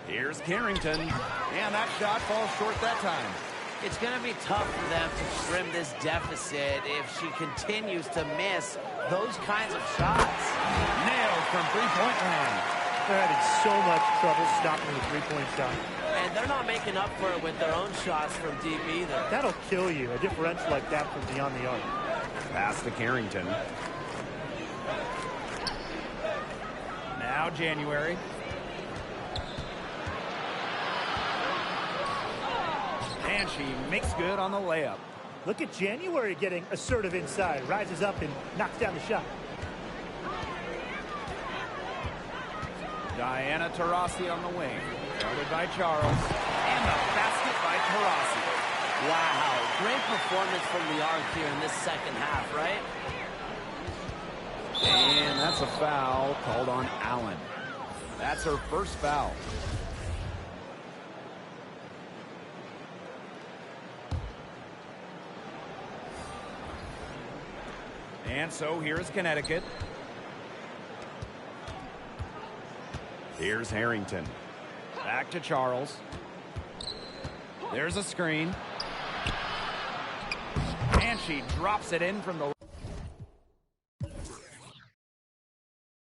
S1: Here's Carrington. And that shot falls short that time.
S3: It's going to be tough for them to trim this deficit if she continues to miss those kinds of shots.
S1: Nailed from three-point land.
S2: They're having so much trouble stopping the three-point shot.
S3: And they're not making up for it with their own shots from deep either.
S2: That'll kill you, a differential like that from beyond the arc.
S1: Pass to Carrington. Now January. And she makes good on the layup.
S2: Look at January getting assertive inside. Rises up and knocks down the shot.
S1: Diana Taurasi on the wing. Guarded by Charles. And the basket by Taurasi.
S3: Wow, great performance from the arc here in this second half, right?
S1: And that's a foul called on Allen. That's her first foul. And so here's Connecticut. Here's Harrington. Back to Charles. There's a screen. And she drops it in from the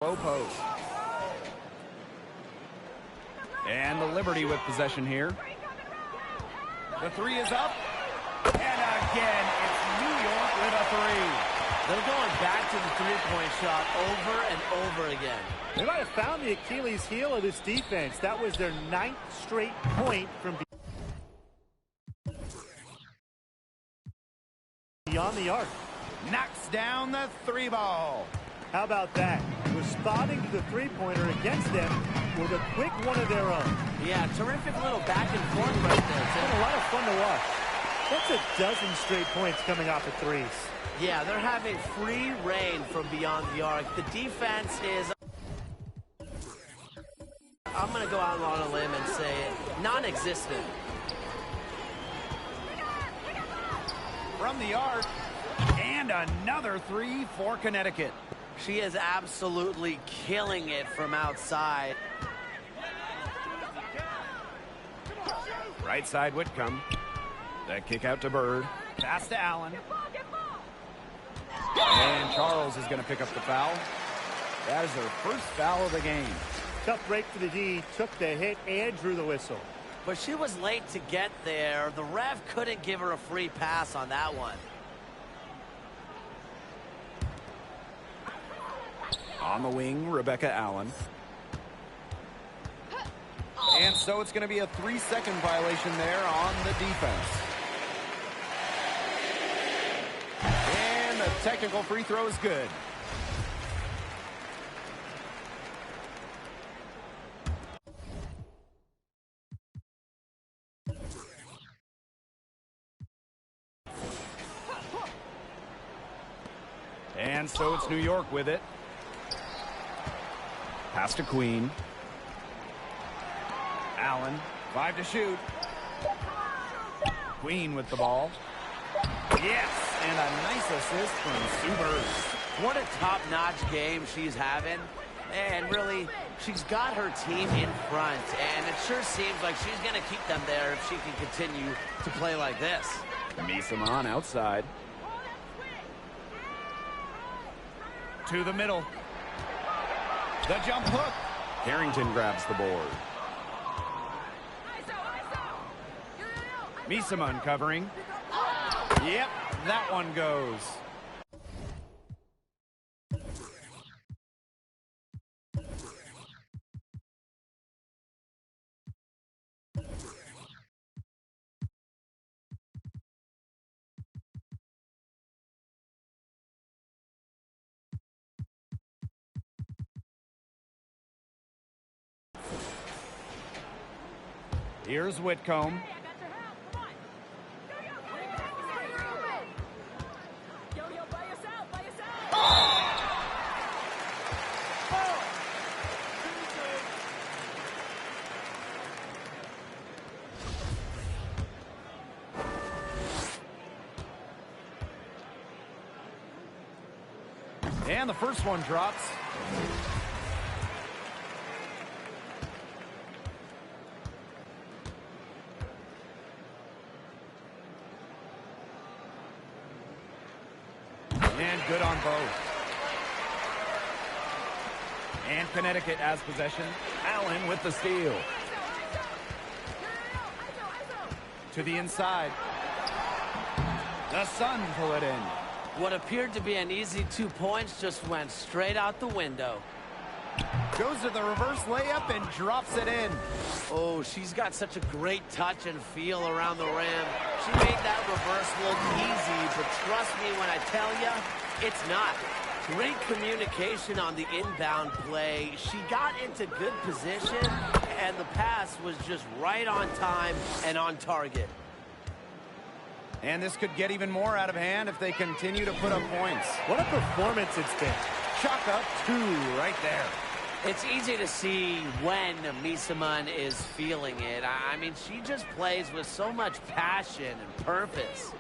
S1: low post. And the Liberty with possession here. The three is up. And again, it's New York with a three.
S3: They're going back to the three-point shot over and over again.
S2: They might have found the Achilles heel of this defense. That was their 9th straight point from beyond the arc.
S1: Knocks down the three ball.
S2: How about that? Responding to the three-pointer against them with a quick one of their own.
S3: Yeah, terrific little back and forth right there.
S2: It's been a lot of fun to watch. That's a dozen straight points coming off of threes.
S3: Yeah, they're having free reign from beyond the arc. The defense is, I'm going to go out on a limb and say it, non-existent.
S1: From the arc. And another three for Connecticut.
S3: She is absolutely killing it from outside.
S1: Right side Whitcomb. That kick out to Bird. Pass to Allen. And Charles is going to pick up the foul. That is their first foul of the game.
S2: Tough break for the D. Took the hit and drew the whistle.
S3: But she was late to get there. The ref couldn't give her a free pass on that one.
S1: On the wing, Rebecca Allen. And so it's going to be a 3-second violation there on the defense. And the technical free throw is good. And so it's New York with it. Pass to Queen. Allen, 5 to shoot. Queen with the ball. Yes, and a nice assist from Sue Bird.
S3: What a top-notch game she's having. And really, she's got her team in front. And it sure seems like she's going to keep them there if she can continue to play like this.
S1: Misaman outside. To the middle. The jump hook. Harrington grabs the board. Misaman covering. Yep, that one goes. Here's Whitcomb. And the first one drops. And good on both. And Connecticut has possession. Allen with the steal. To the inside. The Sun pull it in.
S3: What appeared to be an easy 2 points just went straight out the window.
S1: Goes to the reverse layup and drops it in.
S3: Oh, she's got such a great touch and feel around the rim. She made that reverse look easy, but trust me when I tell you, it's not. Great communication on the inbound play. She got into good position and the pass was just right on time and on target.
S1: And this could get even more out of hand if they continue to put up points.
S2: What a performance it's been.
S1: Chalk up 2 right there.
S3: It's easy to see when Misaman is feeling it. I mean, she just plays with so much passion and purpose.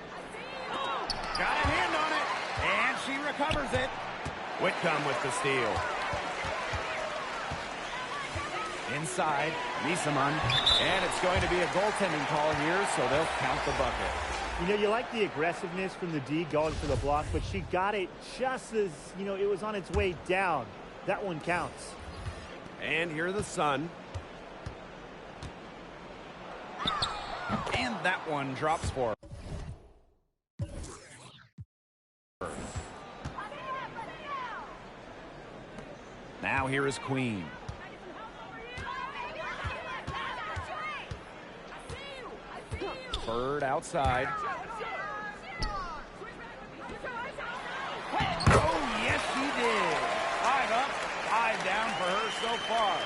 S1: Got a hand on it, and she recovers it. Whitcomb with the steal. Inside, Misaman, and it's going to be a goaltending call here, so they'll count the bucket.
S2: You know, you like the aggressiveness from the D going for the block, but she got it just as, you know, it was on its way down. That one counts.
S1: And here the Sun. And that one drops for her. Now here is Queen. Bird outside. Oh, yes, she did. 5 up, 5 down for her so far.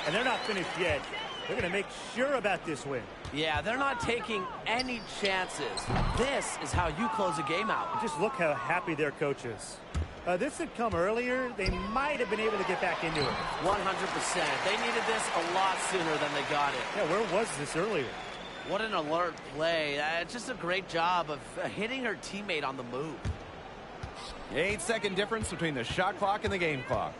S2: And they're not finished yet. They're going to make sure about this win.
S3: Yeah, they're not taking any chances. This is how you close a game out.
S2: Just look how happy their coach is. This had come earlier. They might have been able to get back into it.
S3: 100%. They needed this a lot sooner than they got it.
S2: Yeah, where was this earlier?
S3: What an alert play. Just a great job of hitting her teammate on the move.
S1: 8-second difference between the shot clock and the game clock.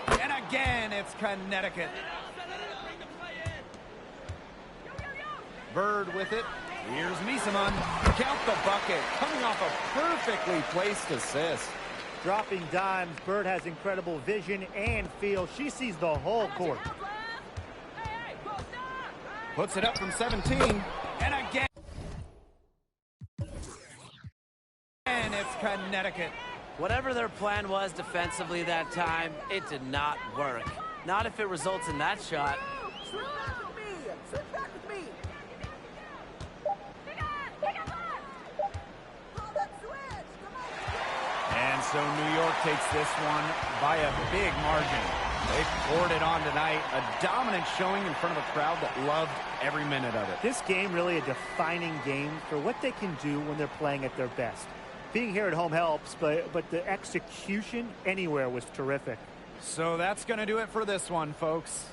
S1: And again, it's Connecticut. Bird with it. Here's Misaman. Count the bucket. Coming off a perfectly placed assist.
S2: Dropping dimes. Bird has incredible vision and feel. She sees the whole court.
S1: Puts it up from 17. And again. And it's Connecticut.
S3: Whatever their plan was defensively that time, it did not work. Not if it results in that shot.
S1: And so New York takes this one by a big margin. They poured it on tonight. A dominant showing in front of a crowd that loved every minute of it.
S2: This game really a defining game for what they can do when they're playing at their best. Being here at home helps, but the execution anywhere was terrific.
S1: So that's going to do it for this one, folks.